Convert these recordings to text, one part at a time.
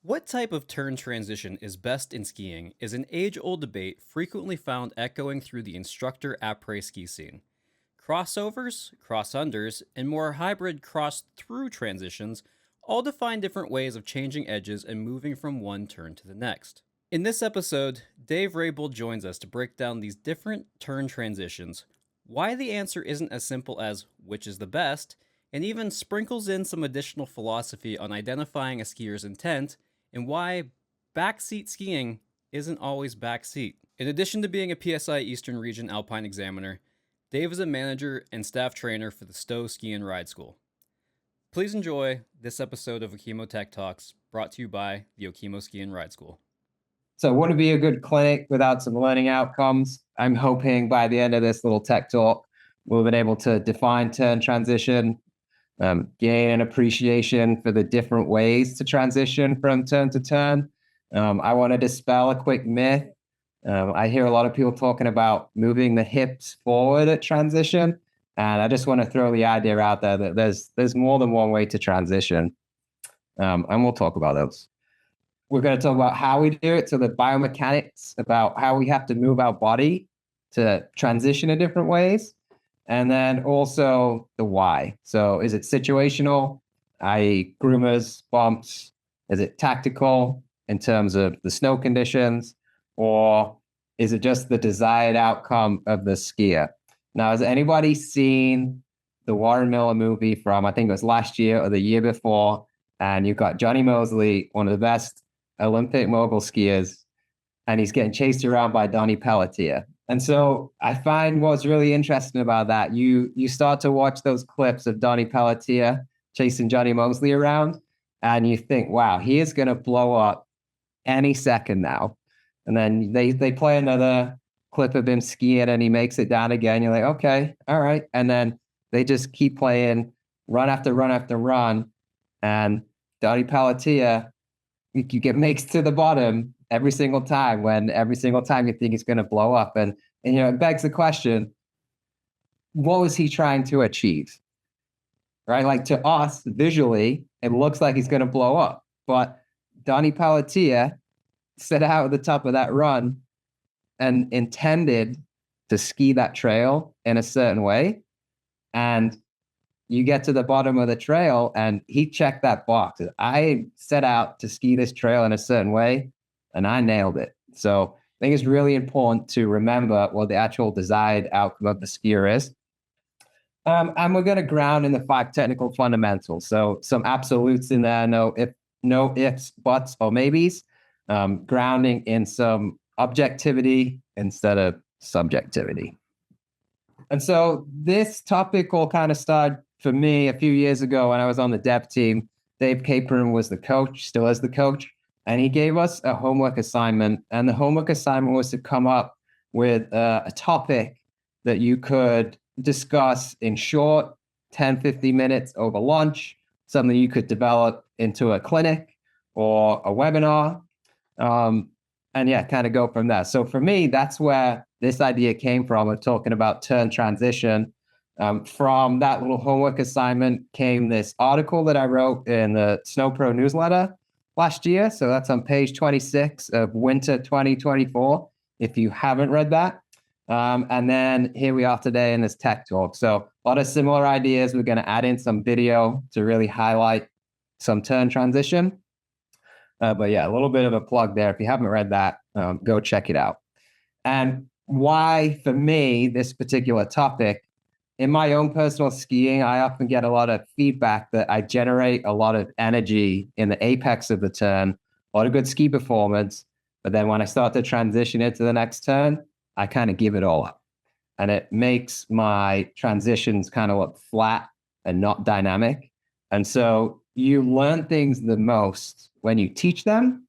What type of turn transition is best in skiing is an age-old debate frequently found echoing through the instructor après ski scene. Crossovers, cross-unders, and more hybrid cross-through transitions all define different ways of changing edges and moving from one turn to the next. In this episode, Dave Raybould joins us to break down these different turn transitions, why the answer isn't as simple as which is the best, and even sprinkles in some additional philosophy on identifying a skier's intent and why backseat skiing isn't always backseat. In addition to being a PSI Eastern Region Alpine examiner, Dave is a manager and staff trainer for the Stowe Ski and Ride School. Please enjoy this episode of Okemo Tech Talks, brought to you by the Okemo Ski and Ride School. So it wouldn't be a good clinic without some learning outcomes. I'm hoping by the end of this little tech talk, we'll be able to define turn transition, gain an appreciation for the different ways to transition from turn to turn. I want to dispel a quick myth. I hear a lot of people talking about moving the hips forward at transition. And I just want to throw the idea out there that there's more than one way to transition. And we'll talk about those. We're going to talk about how we do it, so the biomechanics, about how we have to move our body to transition in different ways. And then also the why. So is it situational, i.e. groomers, bumps? Is it tactical in terms of the snow conditions? Or is it just the desired outcome of the skier? Now, has anybody seen the Warren Miller movie from, I think it was last year or the year before? And you've got Johnny Mosley, one of the best Olympic mogul skiers, and he's getting chased around by Donnie Pelletier. And so I find what's really interesting about that, you start to watch those clips of Donnie Pelletier chasing Johnny Mosley around, and you think, wow, he is going to blow up any second now. And then they play another clip of him skiing, and he makes it down again. You're like, okay, all right. And then they just keep playing run after run after run, and Donnie Pelletier, makes to the bottom every single time you think he's going to blow up. And it begs the question, what was he trying to achieve? Right? Like, to us, visually, it looks like he's going to blow up. But Donnie Pelletier set out at the top of that run and intended to ski that trail in a certain way. And you get to the bottom of the trail and he checked that box. I set out to ski this trail in a certain way and I nailed it. So I think it's really important to remember what the actual desired outcome of the skier is. And we're going to ground in the 5 technical fundamentals. So some absolutes in there, no ifs, buts, or maybes. Grounding in some objectivity instead of subjectivity. And so this topic all kind of started for me a few years ago when I was on the dev team. Dave Capron was the coach, still is the coach, and he gave us a homework assignment. And the homework assignment was to come up with a topic that you could discuss in short, 10, 15 minutes over lunch, something you could develop into a clinic or a webinar. And yeah, kind of go from there. So for me, that's where this idea came from, of talking about turn transition. From that little homework assignment came this article that I wrote in the Snow Pro newsletter last year. So that's on page 26 of winter 2024, if you haven't read that. And then here we are today in this tech talk. So a lot of similar ideas. We're going to add in some video to really highlight some turn transition. But yeah, a little bit of a plug there. If you haven't read that, go check it out. And why, for me, this particular topic, in my own personal skiing, I often get a lot of feedback that I generate a lot of energy in the apex of the turn, a lot of good ski performance. But then when I start to transition into the next turn, I kind of give it all up. And it makes my transitions kind of look flat and not dynamic. And so you learn things the most when you teach them.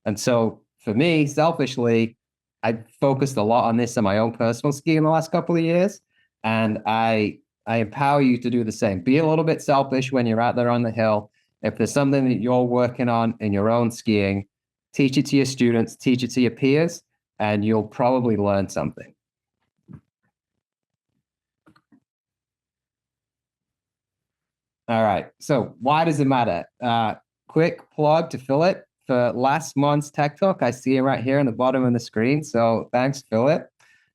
And so for me, selfishly, I focused a lot on this in my own personal skiing the last couple of years. And I empower you to do the same. Be a little bit selfish when you're out there on the hill. If there's something that you're working on in your own skiing, teach it to your students, teach it to your peers, and you'll probably learn something. All right. So why does it matter? Quick plug to fill it. for last month's Tech Talk. I see him right here in the bottom of the screen. So thanks, Philip.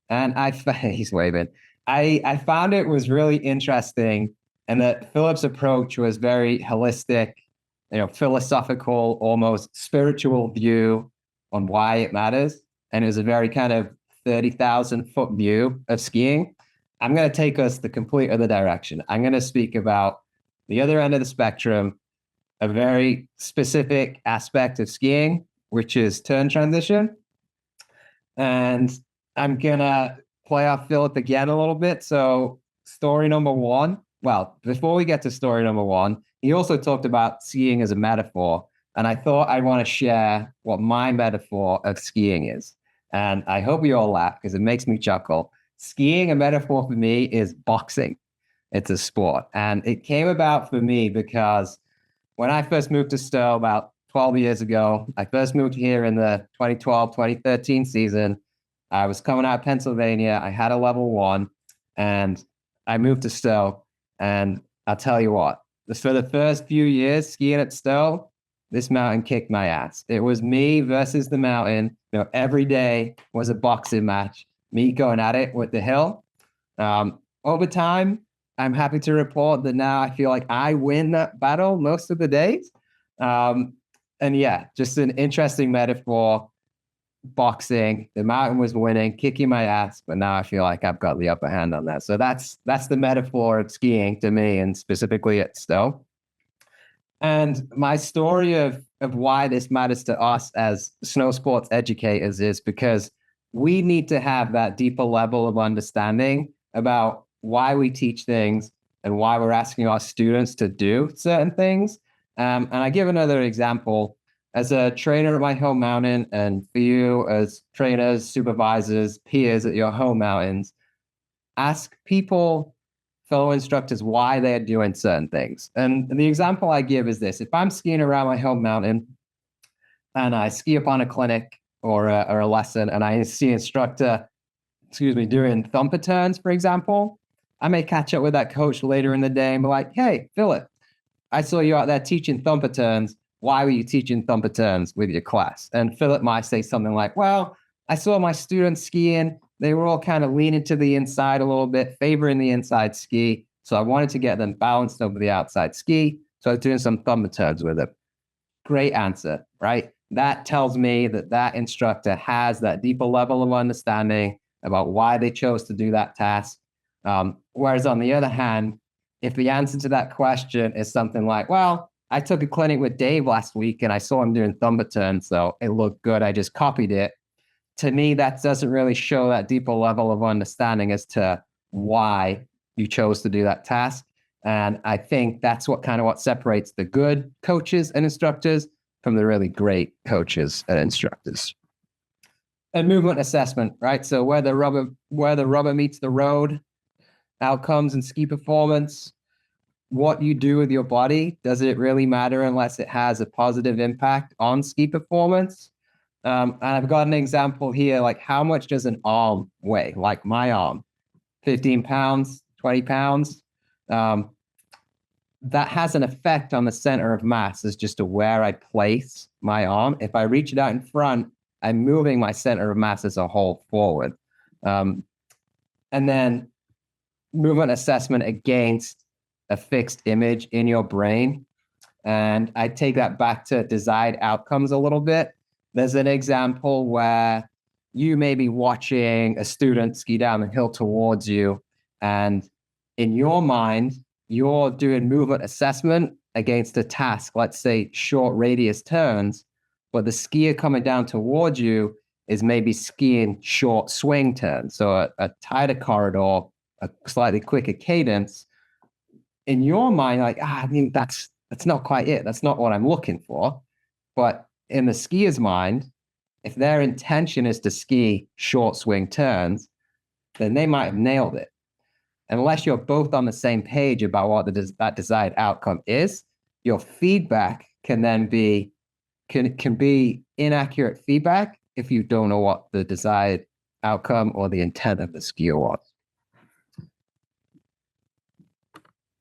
And he's waving. I found it was really interesting, and that Philip's approach was very holistic, philosophical, almost spiritual view on why it matters. And it was a very kind of 30,000-foot view of skiing. I'm going to take us the complete other direction. I'm going to speak about the other end of the spectrum, a very specific aspect of skiing, which is turn transition. And I'm going to play off Philip again a little bit. So story number one, well, before we get to story number one, he also talked about skiing as a metaphor. And I thought I want to share what my metaphor of skiing is. And I hope you all laugh because it makes me chuckle. Skiing, a metaphor for me, is boxing. It's a sport. And it came about for me because when I first moved to Stowe about 12 years ago, I first moved here in the 2012-2013 season. I was coming out of Pennsylvania. I had a level 1, and I moved to Stowe. And I'll tell you what, for the first few years skiing at Stowe, this mountain kicked my ass. It was me versus the mountain. Every day was a boxing match, me going at it with the hill. Over time, I'm happy to report that now I feel like I win that battle most of the days. And yeah, just an interesting metaphor. Boxing, the mountain was winning, kicking my ass, but now I feel like I've got the upper hand on that. So that's the metaphor of skiing to me, and specifically at Stowe. And my story of why this matters to us as snow sports educators is because we need to have that deeper level of understanding about why we teach things and why we're asking our students to do certain things. And I give another example. As a trainer at my home mountain, and for you as trainers, supervisors, peers at your home mountains, ask people, fellow instructors, why they're doing certain things. And the example I give is this. If I'm skiing around my home mountain and I ski up on a clinic or a lesson and I see an instructor, doing thumper turns, for example, I may catch up with that coach later in the day and be like, hey, Philip, I saw you out there teaching thumper turns. Why were you teaching thumper turns with your class? And Philip might say something like, well, I saw my students skiing. They were all kind of leaning to the inside a little bit, favoring the inside ski. So I wanted to get them balanced over the outside ski. So I was doing some thumper turns with them. Great answer, right? That tells me that instructor has that deeper level of understanding about why they chose to do that task. Whereas on the other hand, if the answer to that question is something like, well, I took a clinic with Dave last week and I saw him doing thumper turns, so it looked good. I just copied it. To me, that doesn't really show that deeper level of understanding as to why you chose to do that task. And I think that's what separates the good coaches and instructors from the really great coaches and instructors. And movement assessment, right? So where the rubber meets the road, outcomes and ski performance. What you do with your body, does it really matter unless it has a positive impact on ski performance? And I've got an example here, like how much does an arm weigh? Like my arm, 15 pounds, 20 pounds. That has an effect on the center of mass as just to where I place my arm. If I reach it out in front, I'm moving my center of mass as a whole forward. And then movement assessment against a fixed image in your brain. And I take that back to desired outcomes a little bit. There's an example where you may be watching a student ski down the hill towards you, and in your mind, you're doing movement assessment against a task, let's say short radius turns, but the skier coming down towards you is maybe skiing short swing turns. So a tighter corridor, a slightly quicker cadence. In your mind, like, that's not quite it. That's not what I'm looking for. But in the skier's mind, if their intention is to ski short swing turns, then they might have nailed it. Unless you're both on the same page about what that desired outcome is, your feedback can then be inaccurate feedback if you don't know what the desired outcome or the intent of the skier was.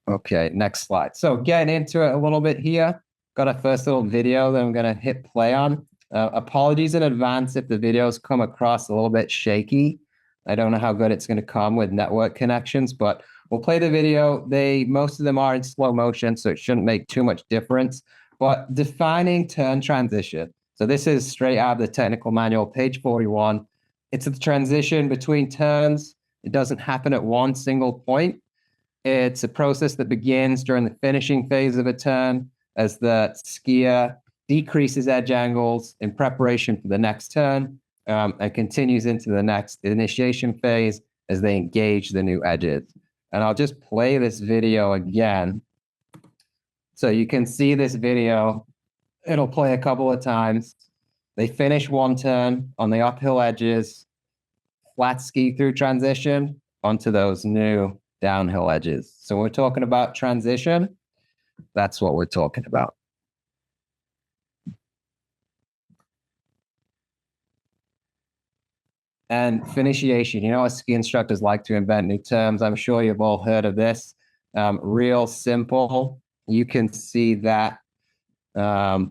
Okay, next slide. So getting into it a little bit here, got a first little video that I'm going to hit play on. Apologies in advance if the videos come across a little bit shaky. I don't know how good it's going to come with network connections, but we'll play the video. Most of them are in slow motion, so it shouldn't make too much difference. But defining turn transition. So this is straight out of the technical manual, page 41. It's a transition between turns. It doesn't happen at one single point. It's a process that begins during the finishing phase of a turn as the skier decreases edge angles in preparation for the next turn, and continues into the next initiation phase as they engage the new edges. And I'll just play this video again so you can see this video. It'll play a couple of times. They finish one turn on the uphill edges, flat ski through transition onto those new downhill edges. So we're talking about transition. That's what we're talking about. And finishation, ski instructors like to invent new terms. I'm sure you've all heard of this. Real simple. You can see that the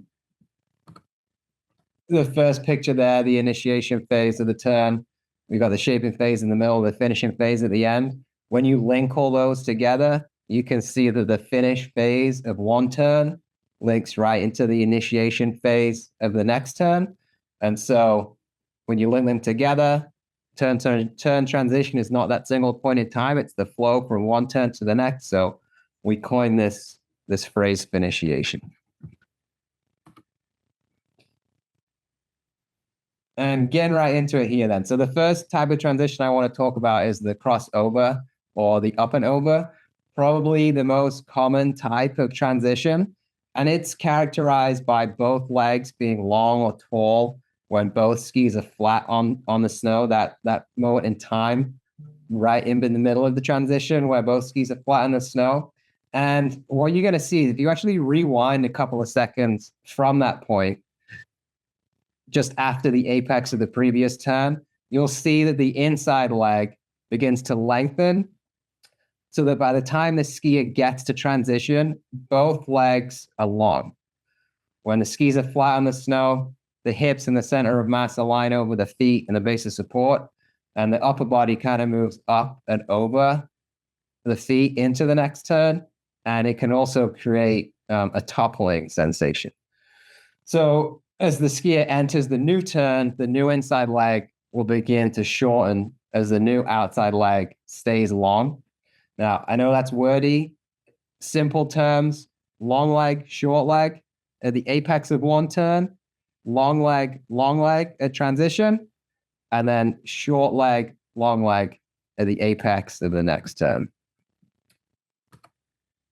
first picture there, the initiation phase of the turn. We've got the shaping phase in the middle, the finishing phase at the end. When you link all those together, you can see that the finish phase of one turn links right into the initiation phase of the next turn. And so when you link them together, turn transition is not that single point in time. It's the flow from one turn to the next. So we coined this phrase finishation. And getting right into it here then. So the first type of transition I want to talk about is the crossover or the up and over, probably the most common type of transition. And it's characterized by both legs being long or tall when both skis are flat on the snow, that moment in time, right in the middle of the transition where both skis are flat on the snow. And what you're going to see, if you actually rewind a couple of seconds from that point, just after the apex of the previous turn, you'll see that the inside leg begins to lengthen so that by the time the skier gets to transition, both legs are long. When the skis are flat on the snow, the hips and the center of mass align over the feet and the base of support, and the upper body kind of moves up and over the feet into the next turn, and it can also create a toppling sensation. So as the skier enters the new turn, the new inside leg will begin to shorten as the new outside leg stays long. Now, I know that's wordy. Simple terms: long leg, short leg at the apex of one turn, long leg at transition, and then short leg, long leg at the apex of the next turn.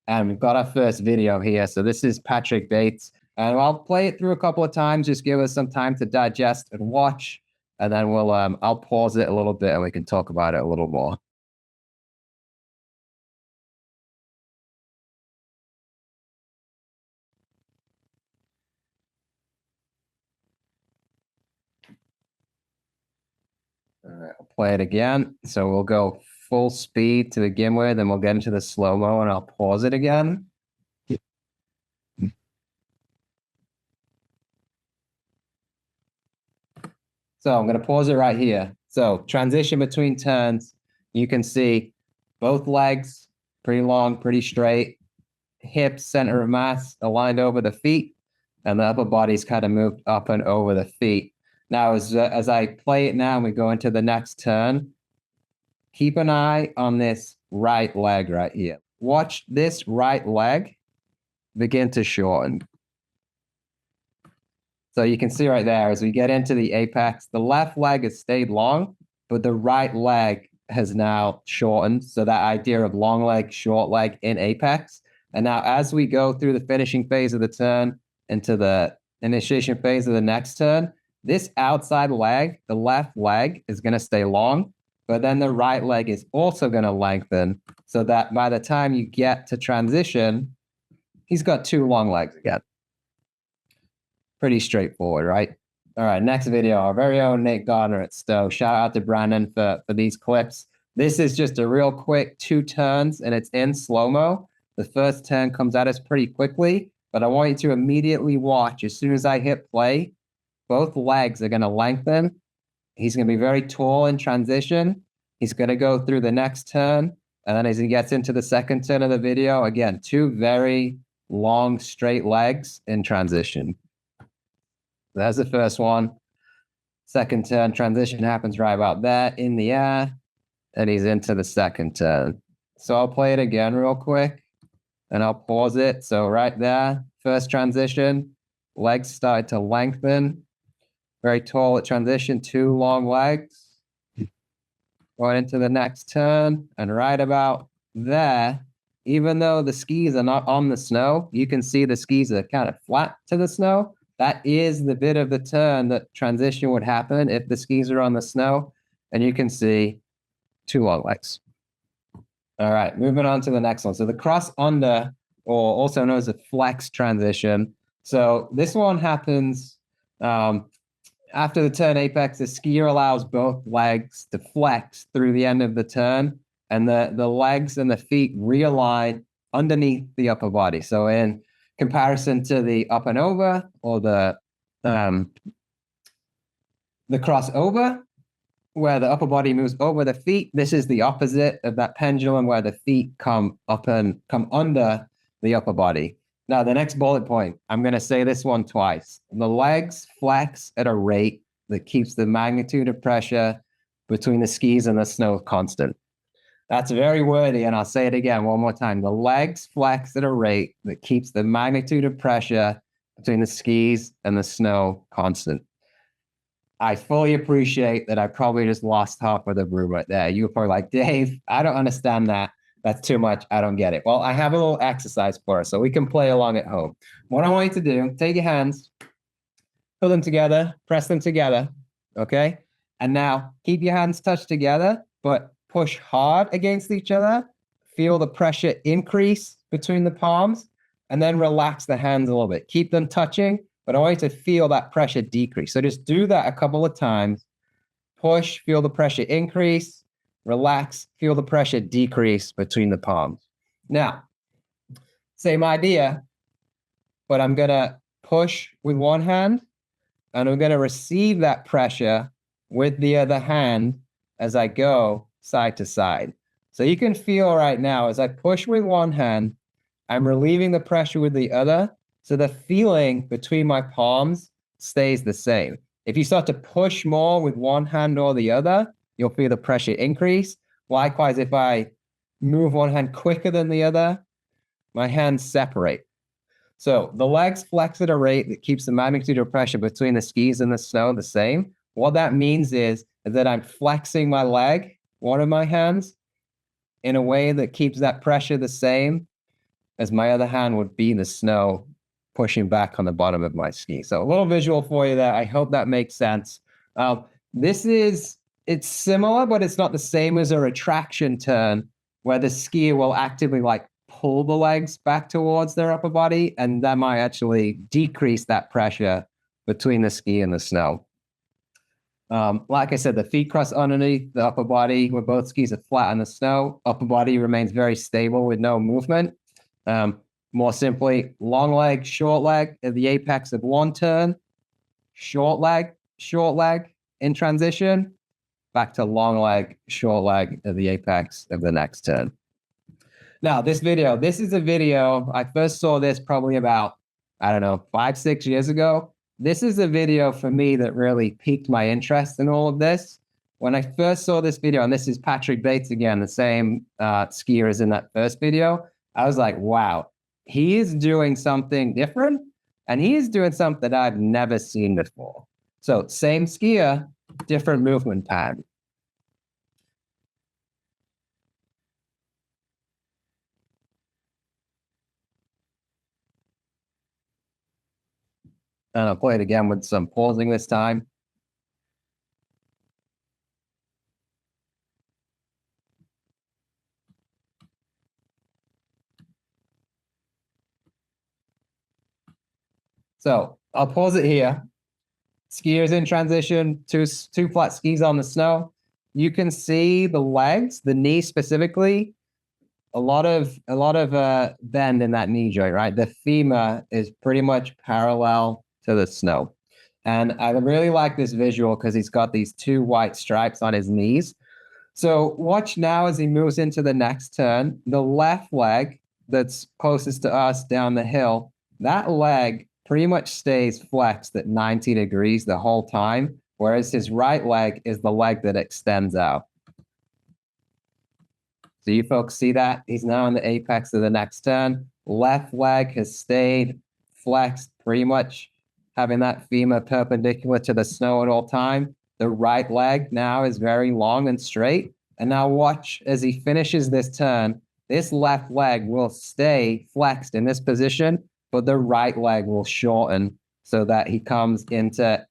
And we've got our first video here. So this is Patrick Bates. And I'll play it through a couple of times, just give us some time to digest and watch. And then I'll pause it a little bit and we can talk about it a little more. All right, I'll play it again. So we'll go full speed to begin with, then we'll get into the slow-mo and I'll pause it again. So I'm going to pause it right here. So transition between turns, you can see both legs pretty long, pretty straight, hips, center of mass aligned over the feet, and the upper body's kind of moved up and over the feet. Now, as I play it now and we go into the next turn, keep an eye on this right leg right here. Watch this right leg begin to shorten. So you can see right there, as we get into the apex, the left leg has stayed long, but the right leg has now shortened. So that idea of long leg, short leg in apex. And now as we go through the finishing phase of the turn into the initiation phase of the next turn, this outside leg, the left leg, is going to stay long, but then the right leg is also going to lengthen so that by the time you get to transition, he's got two long legs again. Pretty straightforward, right? All right, next video, our very own Nate Gardner at Stowe. Shout out to Brandon for these clips. This is just a real quick 2 turns, and it's in slow-mo. The first turn comes at us pretty quickly, but I want you to immediately watch. As soon as I hit play, both legs are going to lengthen. He's going to be very tall in transition. He's going to go through the next turn. And then as he gets into the second turn of the video, again, two very long, straight legs in transition. There's the first one. Second turn, transition happens right about there in the air. And he's into the second turn. So I'll play it again real quick. And I'll pause it. So right there, first transition, legs started to lengthen. Very tall at transition, two long legs. Going into the next turn. And right about there, even though the skis are not on the snow, you can see the skis are kind of flat to the snow. That is the bit of the turn that transition would happen if the skis are on the snow. And you can see two long legs. All right, moving on to the next one. So the cross under, or also known as a flex transition. So this one happens after the turn apex. The skier allows both legs to flex through the end of the turn, and the legs and the feet realign underneath the upper body. So in comparison to the up and over, or the crossover, where the upper body moves over the feet, this is the opposite of that pendulum, where the feet come up and come under the upper body. Now, the next bullet point, I'm going to say this one twice. The legs flex at a rate that keeps the magnitude of pressure between the skis and the snow constant. That's very wordy, and I'll say it again one more time. The legs flex at a rate that keeps the magnitude of pressure between the skis and the snow constant. I fully appreciate that I probably just lost half of the room right there. You were probably like, Dave, I don't understand that. That's too much. I don't get it. Well, I have a little exercise for us so we can play along at home. What I want you to do, take your hands, put them together, press them together, okay? And now keep your hands touched together, but push hard against each other. Feel the pressure increase between the palms, and then relax the hands a little bit. Keep them touching, but I want you to feel that pressure decrease. So just do that a couple of times. Push, feel the pressure increase, relax, feel the pressure decrease between the palms. Now, same idea, but I'm going to push with one hand, and I'm going to receive that pressure with the other hand as I go side to side. So you can feel right now, as I push with one hand, I'm relieving the pressure with the other. So the feeling between my palms stays the same. If you start to push more with one hand or the other, you'll feel the pressure increase. Likewise, if I move one hand quicker than the other, my hands separate. So the legs flex at a rate that keeps the magnitude of pressure between the skis and the snow the same. What that means is that I'm flexing my leg, one of my hands, in a way that keeps that pressure the same as my other hand would be the snow pushing back on the bottom of my ski. So a little visual for you there. I hope that makes sense. It's similar, but it's not the same as a retraction turn where the skier will actively like pull the legs back towards their upper body, and that might actually decrease that pressure between the ski and the snow. Like I said, the feet cross underneath the upper body where both skis are flat on the snow. Upper body remains very stable with no movement. More simply, long leg, short leg at the apex of one turn, short leg in transition, back to long leg, short leg at the apex of the next turn. Now, this is a video, I first saw this probably about, 5-6 years ago. This is a video for me that really piqued my interest in all of this. When I first saw this video, and this is Patrick Bates again, the same skier as in that first video, I was like, wow, he is doing something different, and he is doing something that I've never seen before. So same skier, different movement pattern. And I'll play it again with some pausing this time. So I'll pause it here. Skiers in transition, two flat skis on the snow. You can see the legs, the knee specifically, a lot of bend in that knee joint, right? The femur is pretty much parallel to the snow. And I really like this visual because he's got these two white stripes on his knees. So watch now as he moves into the next turn, the left leg that's closest to us down the hill, that leg pretty much stays flexed at 90 degrees the whole time, whereas his right leg is the leg that extends out. So you folks see that? He's now in the apex of the next turn. Left leg has stayed flexed, pretty much having that femur perpendicular to the snow at all time. The right leg now is very long and straight. And now watch as he finishes this turn, this left leg will stay flexed in this position, but the right leg will shorten so that he comes into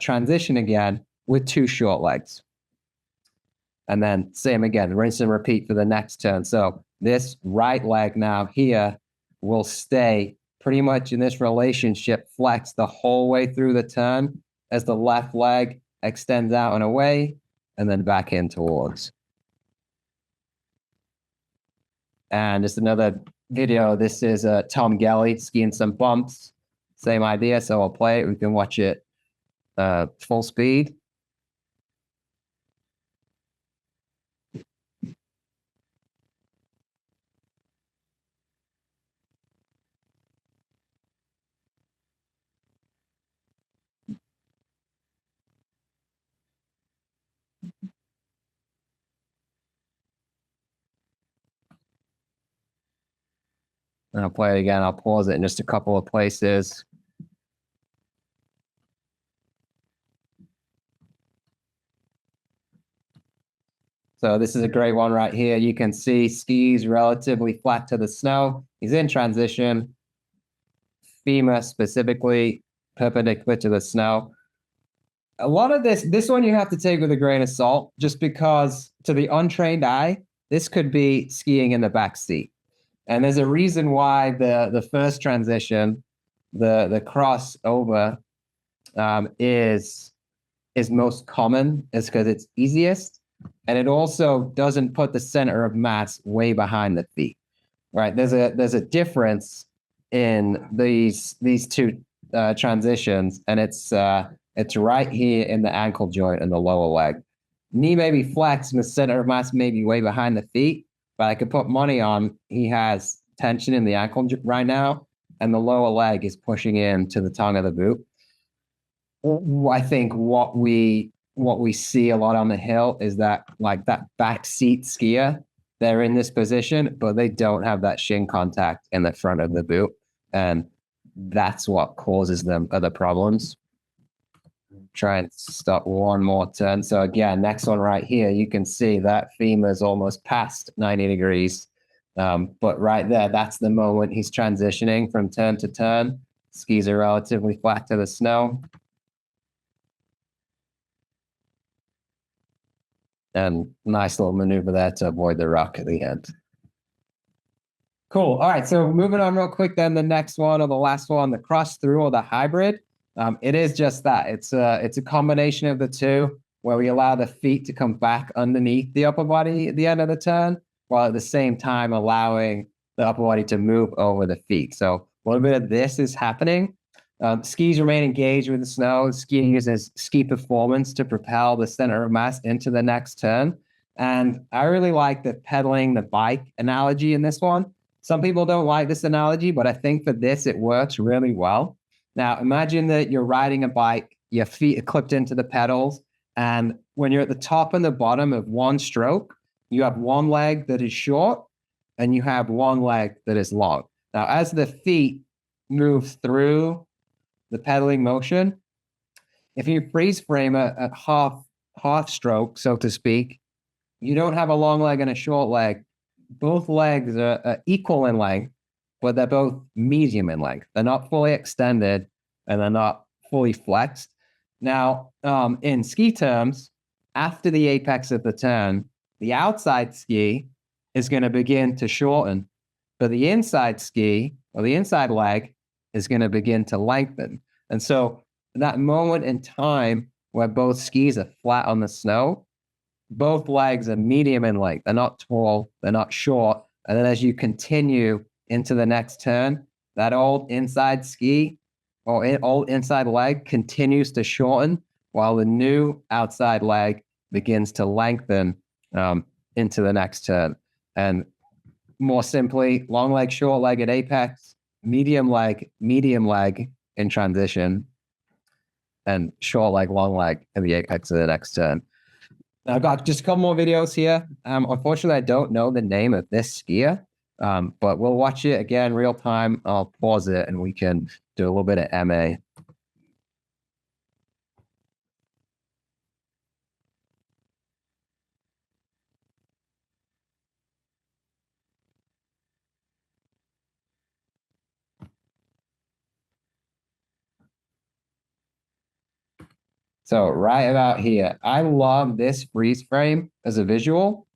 transition again with two short legs. And then same again, rinse and repeat for the next turn. So this right leg now here will stay pretty much in this relationship flex the whole way through the turn as the left leg extends out and away and then back in towards. And just another video. This is Tom Gelly skiing some bumps. Same idea. So I'll play it. We can watch it full speed. And I'll play it again. I'll pause it in just a couple of places. So this is a great one right here. You can see skis relatively flat to the snow. He's in transition. Femur specifically perpendicular to the snow. A lot of this one you have to take with a grain of salt, just because to the untrained eye, this could be skiing in the back seat. And there's a reason why the first transition, the crossover, is most common, is because it's easiest, and it also doesn't put the center of mass way behind the feet. Right? There's a difference in these two transitions, and it's right here in the ankle joint and the lower leg. Knee may be flexed, and the center of mass may be way behind the feet. But I could put money on he has tension in the ankle right now, and the lower leg is pushing in to the tongue of the boot. I think what we see a lot on the hill is that like that back seat skier, they're in this position, but they don't have that shin contact in the front of the boot, and that's what causes them other problems. Try and stop one more turn. So again, next one right here, you can see that femur is almost past 90 degrees. But right there, that's the moment he's transitioning from turn to turn. Skis are relatively flat to the snow. And nice little maneuver there to avoid the rock at the end. Cool. All right, so moving on real quick then, the next one or the last one, the cross through or the hybrid. It is just that. It's a combination of the two where we allow the feet to come back underneath the upper body at the end of the turn, while at the same time allowing the upper body to move over the feet. So a little bit of this is happening. Skis remain engaged with the snow. Skiing uses ski performance to propel the center of mass into the next turn. And I really like the pedaling the bike analogy in this one. Some people don't like this analogy, but I think for this, it works really well. Now, imagine that you're riding a bike, your feet are clipped into the pedals, and when you're at the top and the bottom of one stroke, you have one leg that is short and you have one leg that is long. Now, as the feet move through the pedaling motion, if you freeze frame a half stroke, so to speak, you don't have a long leg and a short leg. Both legs are equal in length, but they're both medium in length. They're not fully extended and they're not fully flexed. Now, in ski terms, after the apex of the turn, the outside ski is going to begin to shorten, but the inside ski or the inside leg is going to begin to lengthen. And so that moment in time where both skis are flat on the snow, both legs are medium in length. They're not tall, they're not short, And then as you continue into the next turn, that old inside ski or old inside leg continues to shorten while the new outside leg begins to lengthen into the next turn. And more simply, long leg, short leg at apex, medium leg in transition, and short leg, long leg in the apex of the next turn. Now, I've got just a couple more videos here. Unfortunately, I don't know the name of this skier, but we'll watch it again real time. I'll pause it and we can do a little bit of MA. So right about here, I love this freeze frame as a visual.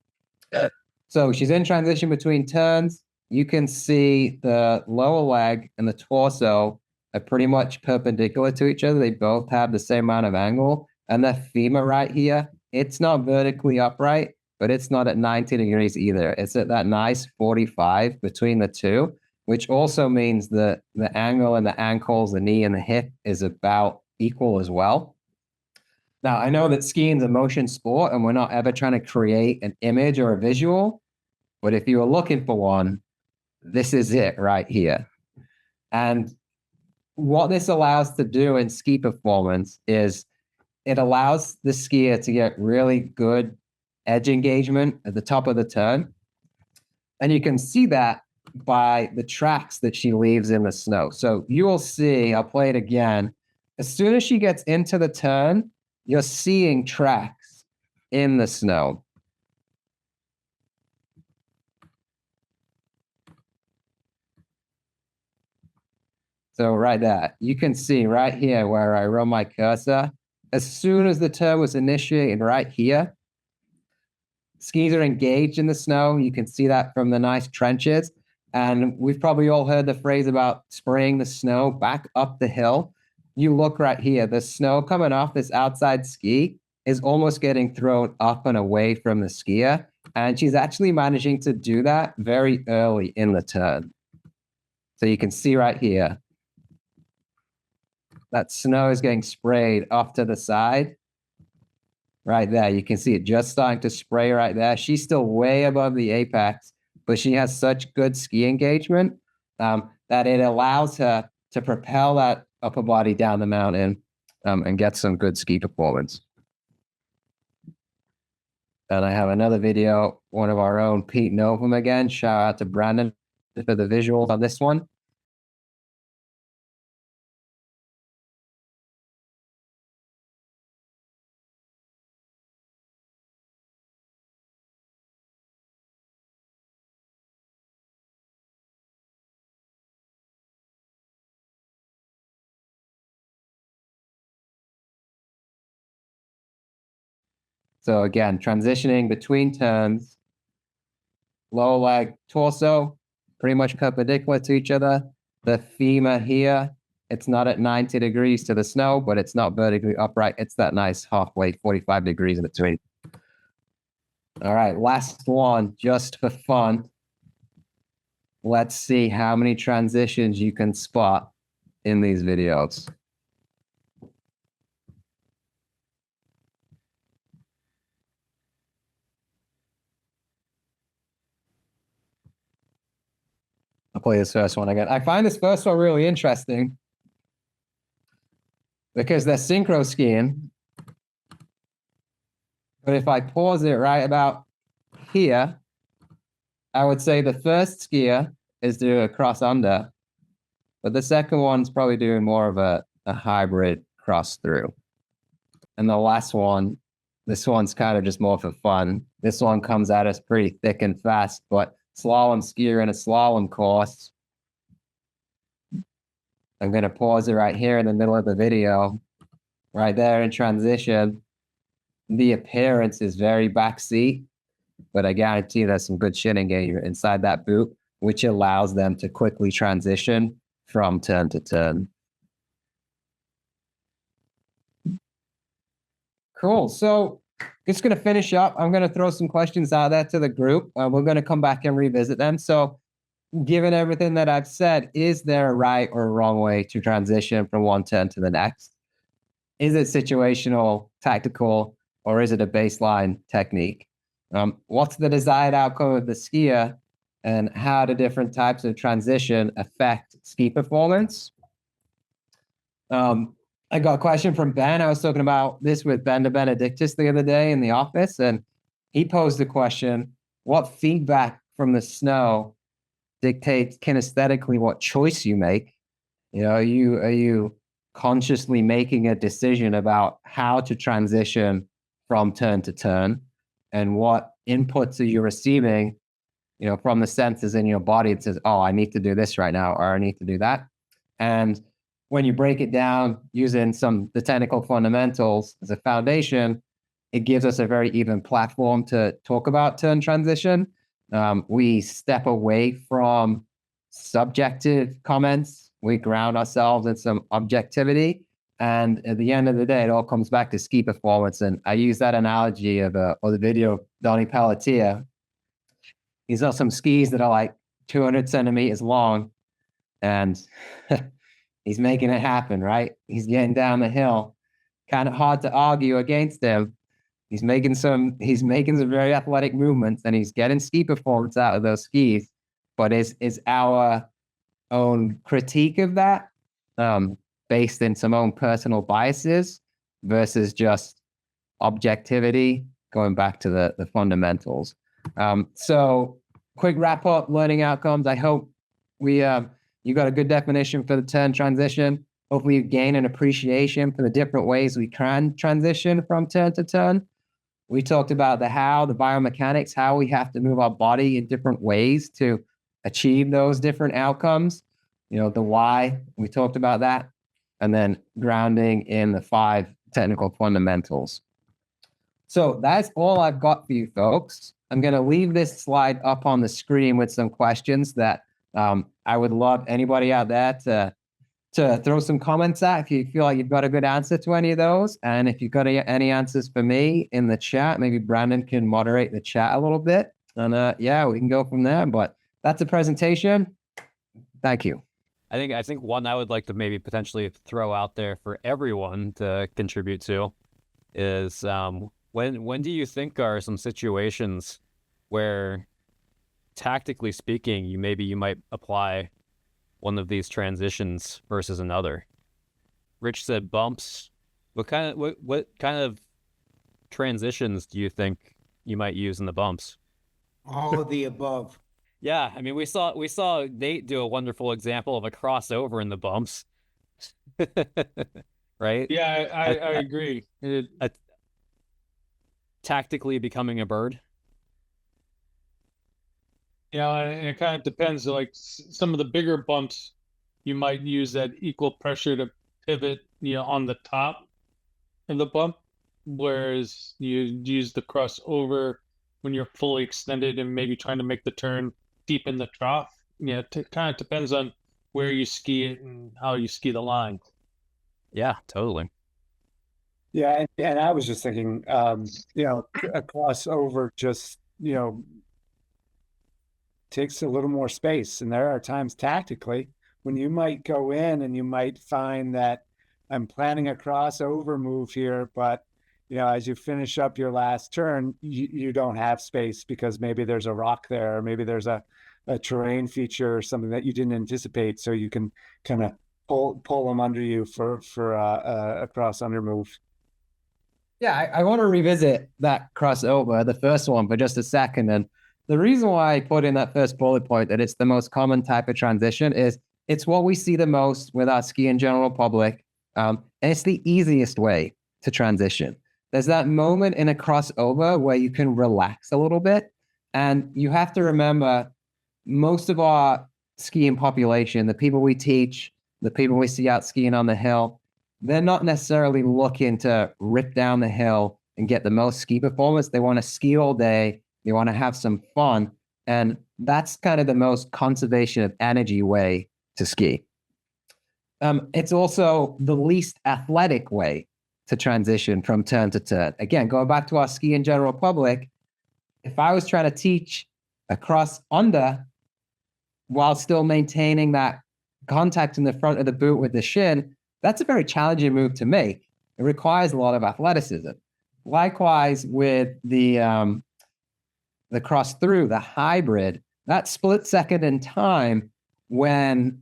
So she's in transition between turns. You can see the lower leg and the torso are pretty much perpendicular to each other. They both have the same amount of angle. And the femur right here, it's not vertically upright, but it's not at 90 degrees either. It's at that nice 45 between the two, which also means that the angle in the ankles, the knee, and the hip is about equal as well. Now, I know that skiing is a motion sport and we're not ever trying to create an image or a visual, but if you were looking for one, this is it right here. And what this allows to do in ski performance is it allows the skier to get really good edge engagement at the top of the turn. And you can see that by the tracks that she leaves in the snow. So you will see, I'll play it again. As soon as she gets into the turn, you're seeing tracks in the snow. So right there, you can see right here where I run my cursor. As soon as the turn was initiated right here, skis are engaged in the snow. You can see that from the nice trenches. And we've probably all heard the phrase about spraying the snow back up the hill. You look right here, the snow coming off this outside ski is almost getting thrown up and away from the skier. And she's actually managing to do that very early in the turn. So you can see right here, that snow is getting sprayed off to the side. Right there, you can see it just starting to spray right there. She's still way above the apex, but she has such good ski engagement that it allows her to propel that upper body down the mountain and get some good ski performance. And I have another video, one of our own, Pete Novum again. Shout out to Brandon for the visuals on this one. So again, transitioning between turns, lower leg, torso, pretty much perpendicular to each other. The femur here, it's not at 90 degrees to the snow, but it's not vertically upright. It's that nice halfway, 45 degrees in between. All right, last one, just for fun. Let's see how many transitions you can spot in these videos. I'll play this first one again. I find this first one really interesting because they're synchro skiing. But if I pause it right about here, I would say the first skier is doing a cross under, but the second one's probably doing more of a hybrid cross through. And the last one, this one's kind of just more for fun. This one comes at us pretty thick and fast, but slalom skier in a slalom course. I'm going to pause it right here in the middle of the video, right there in transition. The appearance is very backseat, but I guarantee there's some good shin engagement inside that boot, which allows them to quickly transition from turn to turn. Cool. So just going to finish up. I'm going to throw some questions out there to the group. We're going to come back and revisit them. So given everything that I've said, is there a right or a wrong way to transition from one turn to the next? Is it situational, tactical, or is it a baseline technique? What's the desired outcome of the skier, and how do different types of transition affect ski performance? I got a question from Ben. I was talking about this with Ben de Benedictis the other day in the office, and he posed the question, what feedback from the snow dictates kinesthetically what choice you make? You know, are you consciously making a decision about how to transition from turn to turn, and what inputs are you receiving, you know, from the senses in your body that says, oh, I need to do this right now, or I need to do that. And when you break it down using the technical fundamentals as a foundation, it gives us a very even platform to talk about turn transition. We step away from subjective comments. We ground ourselves in some objectivity. And at the end of the day, it all comes back to ski performance. And I use that analogy of the video of Donnie Pelletier. He's got some skis that are like 200 centimeters long, and he's making it happen, right? He's getting down the hill. Kind of hard to argue against him. He's making some very athletic movements, and he's getting ski performance out of those skis. But is our own critique of that based in some own personal biases versus just objectivity, going back to the fundamentals? So quick wrap up, learning outcomes. I hope you got a good definition for the turn transition. Hopefully you gain an appreciation for the different ways we can transition from turn to turn. We talked about the how, the biomechanics, how we have to move our body in different ways to achieve those different outcomes. You know, the why, we talked about that. And then grounding in the 5 technical fundamentals. So that's all I've got for you folks. I'm going to leave this slide up on the screen with some questions that I would love anybody out there to throw some comments at if you feel like you've got a good answer to any of those. And if you've got any answers for me in the chat, maybe Brandon can moderate the chat a little bit. And yeah, we can go from there. But that's a presentation. Thank you. I think one I would like to maybe potentially throw out there for everyone to contribute to is when do you think are some situations where, tactically speaking, you might apply one of these transitions versus another? Rich said bumps. What kind of transitions do you think you might use in the bumps? All of the above. Yeah, I mean, we saw Nate do a wonderful example of a crossover in the bumps, right? Yeah, I agree. Tactically becoming a bird. Yeah, and it kind of depends. Like some of the bigger bumps, you might use that equal pressure to pivot, on the top of the bump, whereas you use the crossover when you're fully extended and maybe trying to make the turn deep in the trough. Yeah, it kind of depends on where you ski it and how you ski the line. Yeah, totally. Yeah, and I was just thinking, a crossover just, takes a little more space. And there are times tactically when you might go in and you might find that I'm planning a crossover move here, but as you finish up your last turn, you don't have space because maybe there's a rock there, or maybe there's a terrain feature or something that you didn't anticipate. So you can kind of pull them under you for a cross under move. Yeah, I want to revisit that crossover, the first one, for just a second. And the reason why I put in that first bullet point that it's the most common type of transition is it's what we see the most with our skiing general public. And it's the easiest way to transition. There's that moment in a crossover where you can relax a little bit. And you have to remember, most of our skiing population, the people we teach, the people we see out skiing on the hill, they're not necessarily looking to rip down the hill and get the most ski performance. They want to ski all day. They want to have some fun. And that's kind of the most conservation of energy way to ski. It's also the least athletic way to transition from turn to turn. Again, going back to our ski in general public, if I was trying to teach a cross under while still maintaining that contact in the front of the boot with the shin, that's a very challenging move to make. It requires a lot of athleticism. Likewise with the cross through, the hybrid, that split second in time when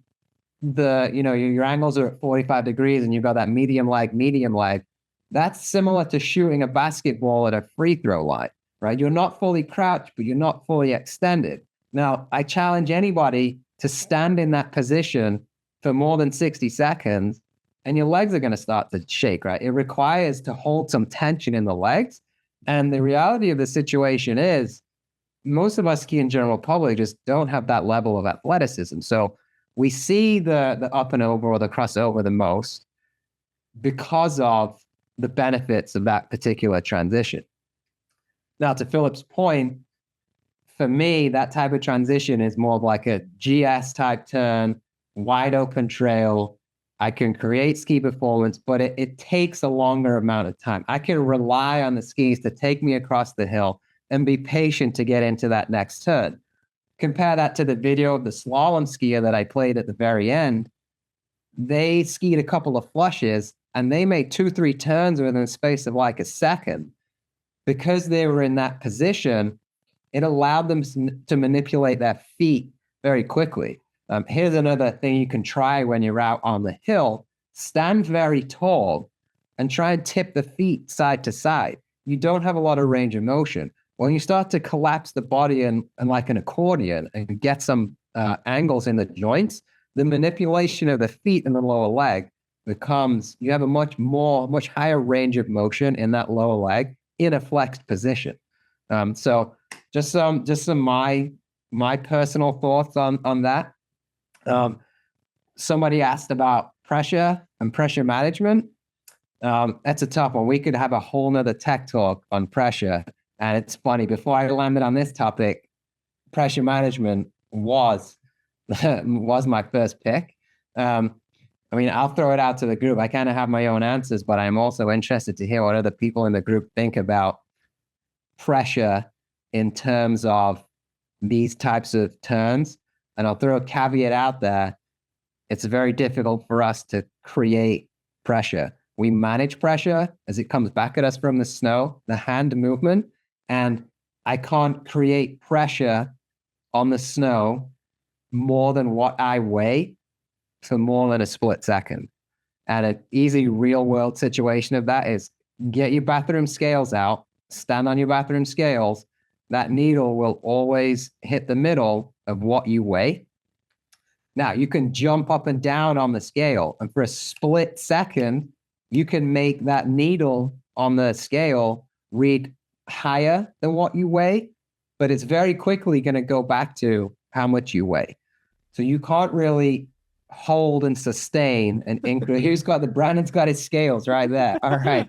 your angles are at 45 degrees and you've got that medium leg, that's similar to shooting a basketball at a free throw line, right? You're not fully crouched, but you're not fully extended. Now, I challenge anybody to stand in that position for more than 60 seconds, and your legs are going to start to shake, right? It requires to hold some tension in the legs. And the reality of the situation is most of us ski in general public just don't have that level of athleticism. So we see the up and over or the crossover the most because of the benefits of that particular transition. Now, to Philip's point, for me, that type of transition is more of like a GS type turn, wide open trail. I can create ski performance, but it takes a longer amount of time. I can rely on the skis to take me across the hill and be patient to get into that next turn. Compare that to the video of the slalom skier that I played at the very end. They skied a couple of flushes and they made 2-3 turns within the space of like a second. Because they were in that position, it allowed them to manipulate their feet very quickly. Here's another thing you can try when you're out on the hill. Stand very tall and try and tip the feet side to side. You don't have a lot of range of motion. When you start to collapse the body and like an accordion and get some angles in the joints, the manipulation of the feet and the lower leg becomes, you have a much higher range of motion in that lower leg in a flexed position. So just some my personal thoughts on that. Somebody asked about pressure and pressure management. That's a tough one. We could have a whole nother tech talk on pressure. And it's funny, before I landed on this topic, pressure management was my first pick. I mean, I'll throw it out to the group. I kind of have my own answers, but I'm also interested to hear what other people in the group think about pressure in terms of these types of turns. And I'll throw a caveat out there. It's very difficult for us to create pressure. We manage pressure as it comes back at us from the snow, the hand movement, and I can't create pressure on the snow more than what I weigh for more than a split second. And an easy real world situation of that is get your bathroom scales out, stand on your bathroom scales. That needle will always hit the middle of what you weigh. Now, you can jump up and down on the scale, and for a split second, you can make that needle on the scale read higher than what you weigh, but it's very quickly going to go back to how much you weigh. So you can't really hold and sustain an increase. Brandon's got his scales right there. All right.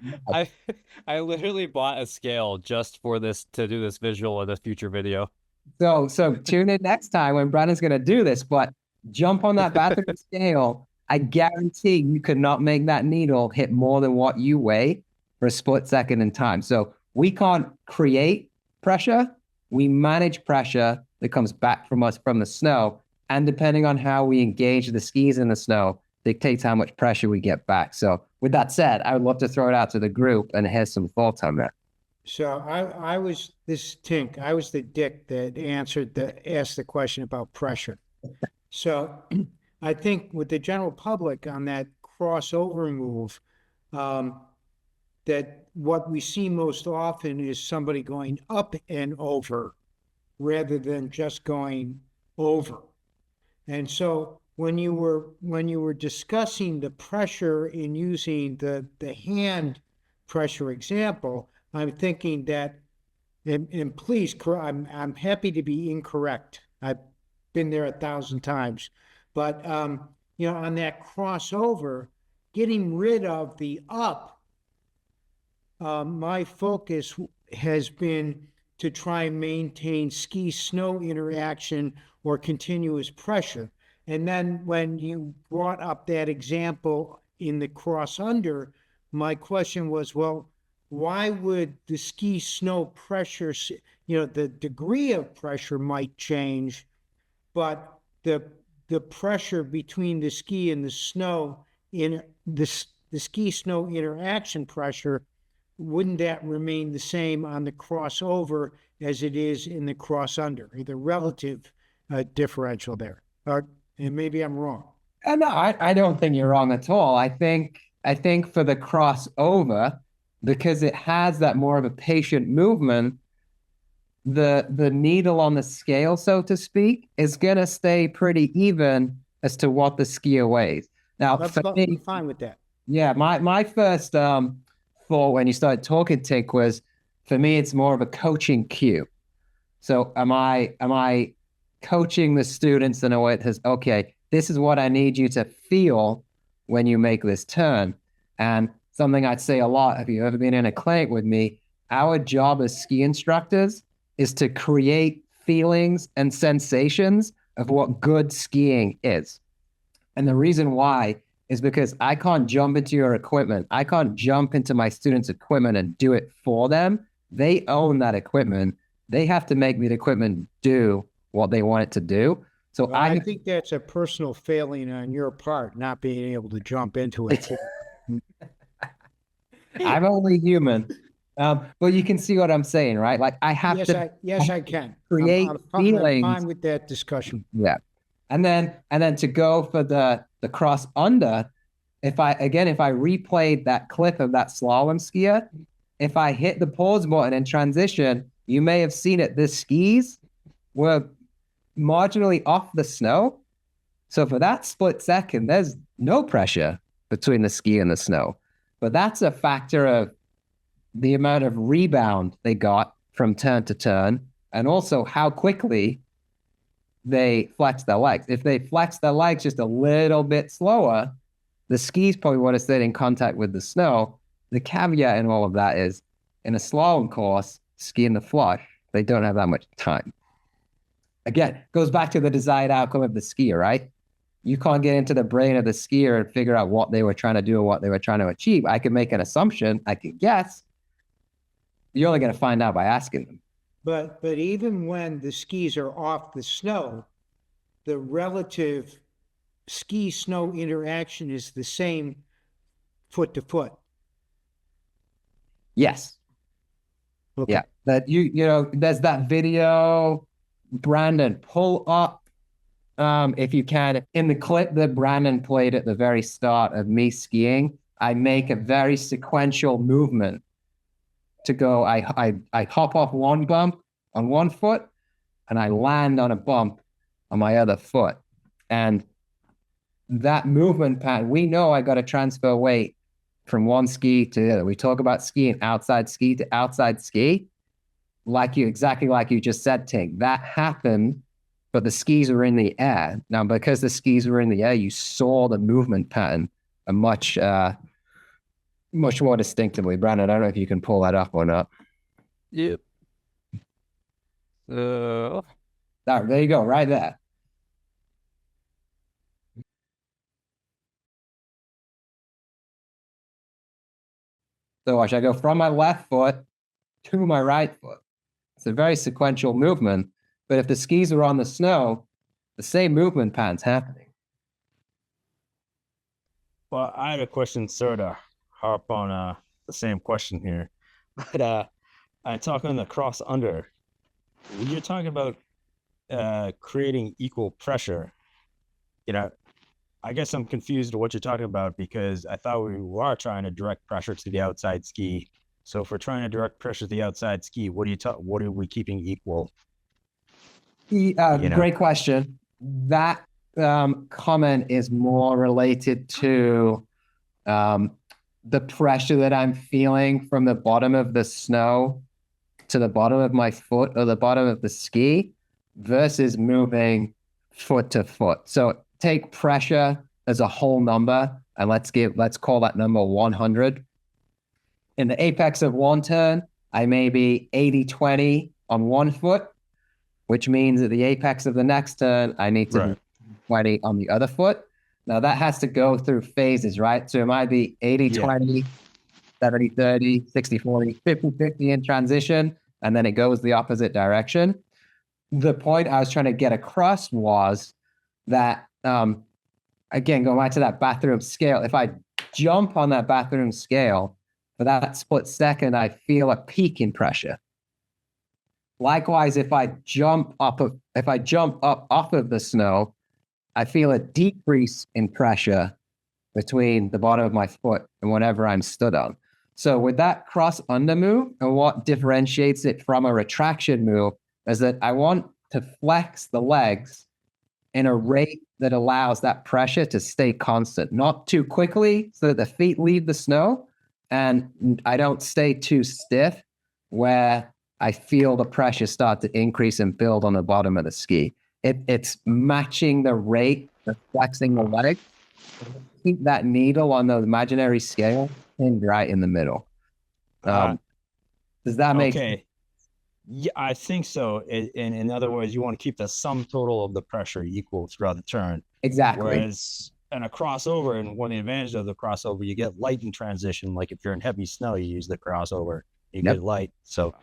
I literally bought a scale just for this, to do this visual of the future video. So tune in next time when Brandon's going to do this, but jump on that bathroom scale. I guarantee you could not make that needle hit more than what you weigh for a split second in time. So we can't create pressure. We manage pressure that comes back from us from the snow. And depending on how we engage the skis in the snow, dictates how much pressure we get back. So with that said, I would love to throw it out to the group and hear some thoughts on that. So I was the dick that asked the question about pressure. So I think with the general public on that crossover move, that what we see most often is somebody going up and over rather than just going over. And so when you were discussing the pressure in using the hand pressure example, I'm thinking that, and please, I'm happy to be incorrect. I've been there 1,000 times, but on that crossover, getting rid of the up, my focus has been to try and maintain ski-snow interaction or continuous pressure. And then when you brought up that example in the cross under, my question was, well, why would the ski snow pressure, the degree of pressure might change, but the pressure between the ski and the snow in the ski snow interaction pressure, wouldn't that remain the same on the crossover as it is in the cross under, the relative differential there? And maybe I'm wrong. No, I don't think you're wrong at all. I think for the crossover, because it has that more of a patient movement, the needle on the scale, so to speak, is gonna stay pretty even as to what the skier weighs. Now, I'm fine with that. Yeah, my first thought when you started talking, Tink, was, for me, it's more of a coaching cue. So am I coaching the students in a way that says, okay, this is what I need you to feel when you make this turn? And something I'd say a lot, if you've ever been in a clinic with me, our job as ski instructors is to create feelings and sensations of what good skiing is. And the reason why is because I can't jump into your equipment. I can't jump into my students' equipment and do it for them. They own that equipment. They have to make the equipment do what they want it to do. So well, I think that's a personal failing on your part, not being able to jump into it. I'm only human. But you can see what I'm saying, right? Like I have yes, I can create feelings. I'm fine with that discussion. Yeah. And then to go for the cross under, if I replayed that clip of that slalom skier, if I hit the pause button in transition, you may have seen it. The skis were marginally off the snow. So for that split second, there's no pressure between the ski and the snow. But that's a factor of the amount of rebound they got from turn to turn, and also how quickly they flex their legs. If they flex their legs just a little bit slower, the skis probably would have stayed in contact with the snow. The caveat in all of that is, in a slalom course, skiing the flush, they don't have that much time. Again, goes back to the desired outcome of the skier, right? You can't get into the brain of the skier and figure out what they were trying to do or what they were trying to achieve. I can make an assumption, I can guess. You're only going to find out by asking them. But even when the skis are off the snow, the relative ski-snow interaction is the same foot to foot. Yes. Okay. Yeah. That you know, there's that video, Brandon, pull up, if you can, in the clip that Brandon played at the very start of me skiing, I make a very sequential movement to go. I hop off one bump on one foot and I land on a bump on my other foot. And that movement pattern, we know I got to transfer weight from one ski to the other. We talk about skiing outside ski to outside ski, exactly like you just said, Tink. That happened, but the skis were in the air. Now, because the skis were in the air, you saw the movement pattern a much more distinctively. Brandon, I don't know if you can pull that up or not. Yep. There you go, right there. So watch, I go from my left foot to my right foot. It's a very sequential movement, but if the skis are on the snow, the same movement pattern's happening. Well, I had a question, sort of harp on the same question here, but I talk on the cross under. When you're talking about creating equal pressure, I guess I'm confused to what you're talking about, because I thought we were trying to direct pressure to the outside ski. So if we're trying to direct pressure to the outside ski, what are we keeping equal? Great question. That comment is more related to the pressure that I'm feeling from the bottom of the snow to the bottom of my foot or the bottom of the ski versus moving foot to foot. So take pressure as a whole number and let's call that number 100. In the apex of one turn, I may be 80-20 on one foot, which means at the apex of the next turn, I need to be 20 on the other foot. Now that has to go through phases, right? So it might be 80-20 70-30, 60-40, 50-50 in transition, and then it goes the opposite direction. The point I was trying to get across was that, again, going back to that bathroom scale, if I jump on that bathroom scale, for that split second, I feel a peak in pressure. Likewise, if I jump up off of the snow, I feel a decrease in pressure between the bottom of my foot and whatever I'm stood on. So with that cross under move, and what differentiates it from a retraction move is that I want to flex the legs in a rate that allows that pressure to stay constant, not too quickly so that the feet leave the snow and I don't stay too stiff where I feel the pressure start to increase and build on the bottom of the ski. It's matching the rate of flexing the leg. Keep that needle on the imaginary scale pinned right in the middle. Does that make sense? Yeah, I think so. In other words, you want to keep the sum total of the pressure equal throughout the turn. Exactly. Whereas in a crossover, and one of the advantages of the crossover, you get light in transition. Like if you're in heavy snow, you use the crossover, you get light. So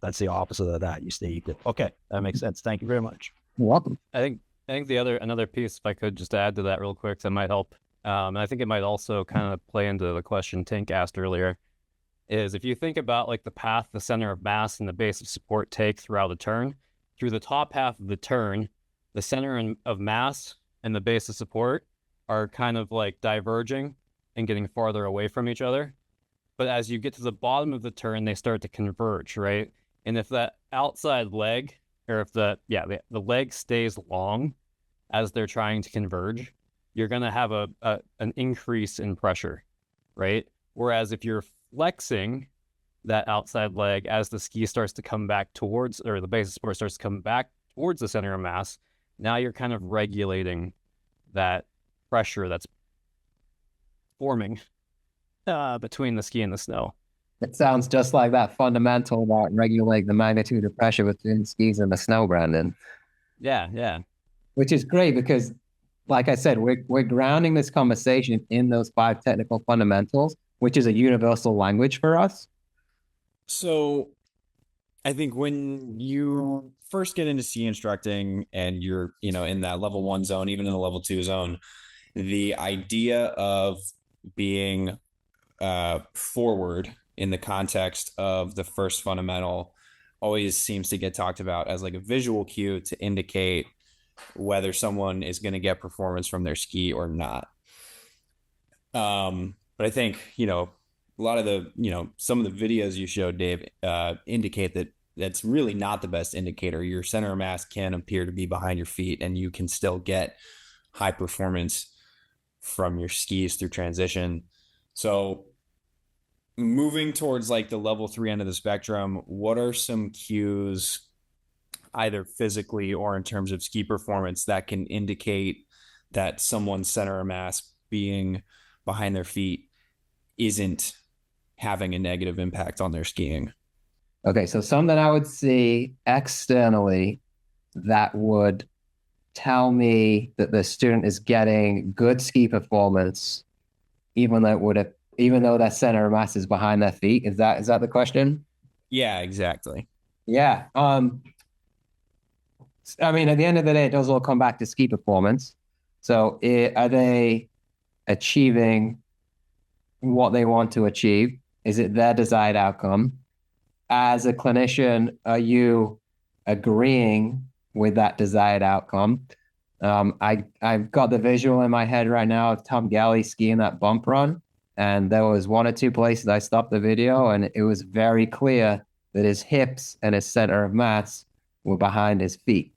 that's the opposite of that. You stay equal. Okay, that makes sense. Thank you very much. You're welcome. I think another piece, if I could just add to that real quick, that might help. And I think it might also kind of play into the question Tink asked earlier, is if you think about like the path the center of mass and the base of support take throughout a turn, through the top half of the turn, the center of mass and the base of support are kind of like diverging and getting farther away from each other. But as you get to the bottom of the turn, they start to converge, right? And if that outside leg, or if the leg stays long as they're trying to converge, you're going to have an increase in pressure, right? Whereas if you're flexing that outside leg as the ski starts to come back towards, or the base of support starts to come back towards the center of mass, now you're kind of regulating that pressure that's forming between the ski and the snow. It sounds just like that fundamental about regulating the magnitude of pressure between skis and the snow, Brandon. Yeah. Which is great because, like I said, we're grounding this conversation in those 5 technical fundamentals, which is a universal language for us. So I think when you first get into ski instructing and you're, in that level 1 zone, even in the level 2 zone, the idea of being forward in the context of the first fundamental always seems to get talked about as like a visual cue to indicate whether someone is going to get performance from their ski or not. But I think, a lot of the, some of the videos you showed, Dave, indicate that that's really not the best indicator. Your center of mass can appear to be behind your feet and you can still get high performance from your skis through transition. So moving towards like the level 3 end of the spectrum, what are some cues, either physically or in terms of ski performance, that can indicate that someone's center of mass being behind their feet isn't having a negative impact on their skiing? Okay, so something I would see externally that would tell me that the student is getting good ski performance, even though that center of mass is behind their feet. Is that the question? Yeah, exactly. Yeah. I mean, at the end of the day, it does all come back to ski performance. So are they achieving what they want to achieve? Is it their desired outcome? As a clinician, are you agreeing with that desired outcome? I've got the visual in my head right now of Tom Galley skiing that bump run. And there was 1 or 2 places I stopped the video and it was very clear that his hips and his center of mass were behind his feet.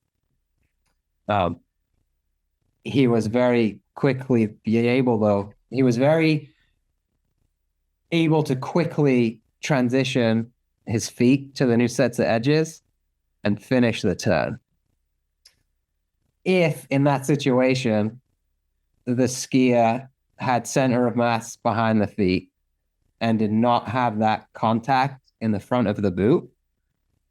He was very able to quickly transition his feet to the new sets of edges and finish the turn. If in that situation, the skier had center of mass behind the feet and did not have that contact in the front of the boot,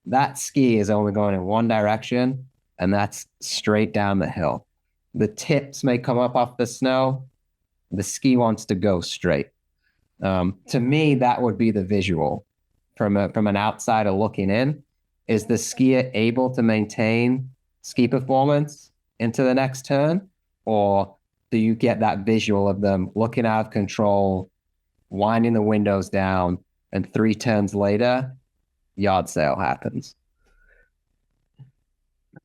that ski is only going in one direction, and that's straight down the hill. The tips may come up off the snow. The ski wants to go straight. To me, that would be the visual from an outsider looking in. Is the skier able to maintain ski performance into the next turn, or do you get that visual of them looking out of control, winding the windows down, and 3 turns later, yard sale happens?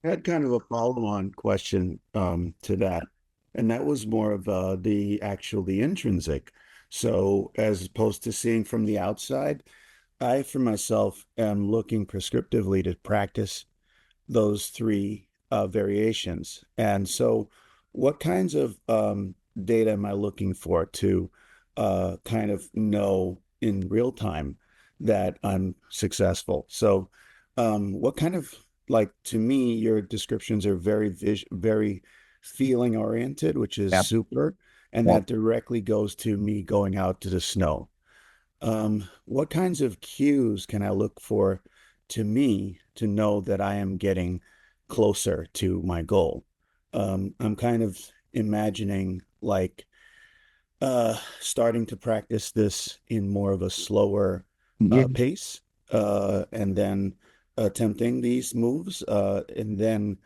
I had kind of a follow-on question to that, and that was more of the intrinsic. So as opposed to seeing from the outside, I for myself am looking prescriptively to practice those 3 variations. And so what kinds of data am I looking for to kind of know in real time that I'm successful? So what kind of, like, to me, your descriptions are very feeling oriented, which is Yep. super. And Yep. that directly goes to me going out to the snow. What kinds of cues can I look for to me to know that I am getting closer to my goal? I'm kind of imagining like starting to practice this in more of a slower Yeah. pace, and then attempting these moves, and then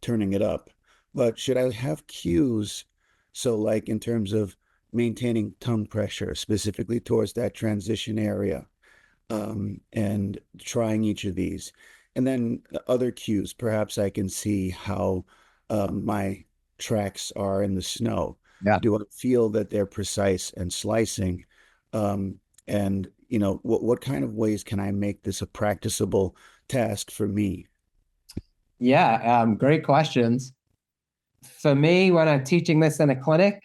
turning it up. But should I have cues? So, like in terms of maintaining tongue pressure, specifically towards that transition area, and trying each of these. And then other cues, perhaps I can see how my tracks are in the snow. Yeah. Do I feel that they're precise and slicing? And what kind of ways can I make this a practicable task for me? Yeah, great questions. For me, when I'm teaching this in a clinic,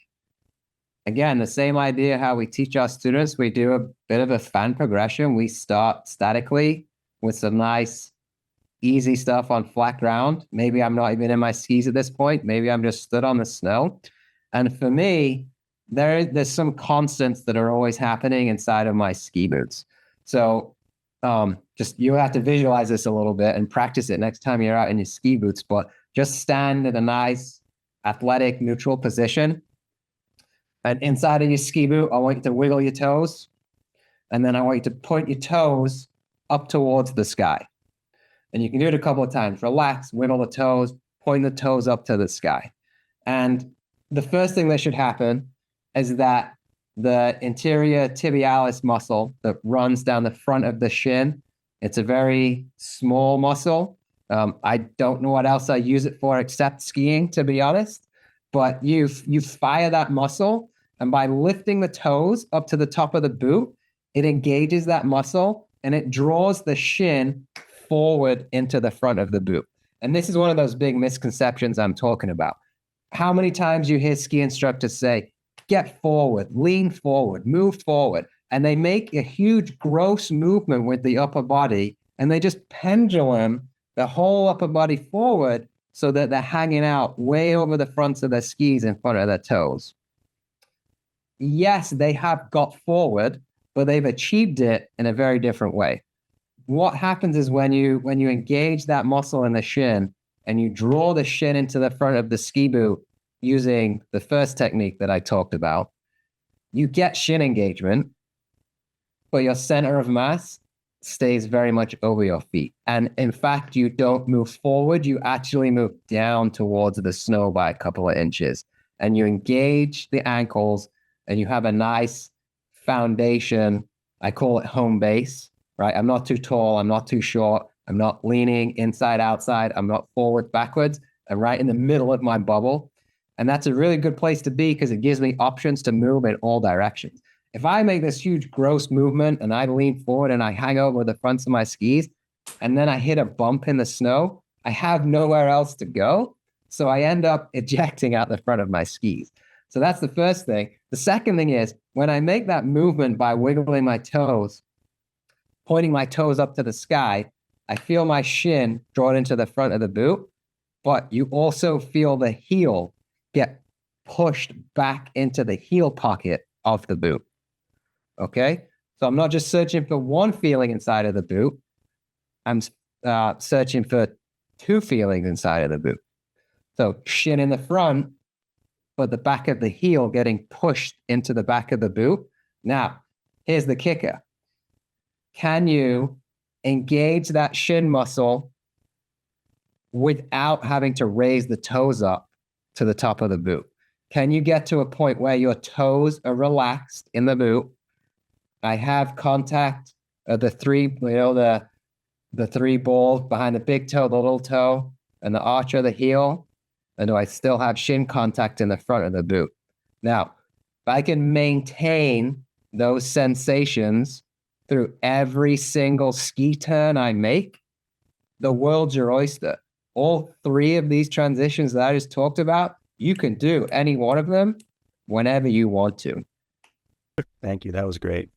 again, the same idea how we teach our students. We do a bit of a fan progression. We start statically with some nice, easy stuff on flat ground. Maybe I'm not even in my skis at this point. Maybe I'm just stood on the snow. And for me, there's some constants that are always happening inside of my ski boots. So just you have to visualize this a little bit and practice it next time you're out in your ski boots. But just stand in a nice, athletic, neutral position. And inside of your ski boot, I want you to wiggle your toes. And then I want you to point your toes up towards the sky. And you can do it a couple of times. Relax, wiggle the toes, point the toes up to the sky. And the first thing that should happen is that the anterior tibialis muscle that runs down the front of the shin, it's a very small muscle. I don't know what else I use it for except skiing, to be honest. But you fire that muscle, and by lifting the toes up to the top of the boot, it engages that muscle and it draws the shin forward into the front of the boot. And this is one of those big misconceptions I'm talking about. How many times you hear ski instructors say, get forward, lean forward, move forward. And they make a huge gross movement with the upper body, and they just pendulum the whole upper body forward so that they're hanging out way over the fronts of their skis in front of their toes. Yes, they have got forward, but they've achieved it in a very different way. What happens is when you engage that muscle in the shin and you draw the shin into the front of the ski boot using the first technique that I talked about, you get shin engagement, but your center of mass stays very much over your feet. And in fact, you don't move forward, you actually move down towards the snow by a couple of inches. And you engage the ankles and you have a nice foundation. I call it home base, right? I'm not too tall, I'm not too short, I'm not leaning inside, outside, I'm not forward, backwards. I'm right in the middle of my bubble. And that's a really good place to be because it gives me options to move in all directions. If I make this huge gross movement and I lean forward and I hang over the fronts of my skis and then I hit a bump in the snow, I have nowhere else to go. So I end up ejecting out the front of my skis. So that's the first thing. The second thing is when I make that movement by wiggling my toes, pointing my toes up to the sky, I feel my shin drawn into the front of the boot, but you also feel the heel get pushed back into the heel pocket of the boot. Okay? So I'm not just searching for one feeling inside of the boot. I'm searching for two feelings inside of the boot. So shin in the front, but the back of the heel getting pushed into the back of the boot. Now, here's the kicker. Can you engage that shin muscle without having to raise the toes up to the top of the boot? Can you get to a point where your toes are relaxed in the boot? I have contact of the three, the three balls behind the big toe, the little toe, and the arch of the heel. And do I still have shin contact in the front of the boot? Now, if I can maintain those sensations through every single ski turn I make, the world's your oyster. All three of these transitions that I just talked about, you can do any one of them whenever you want to. Thank you. That was great.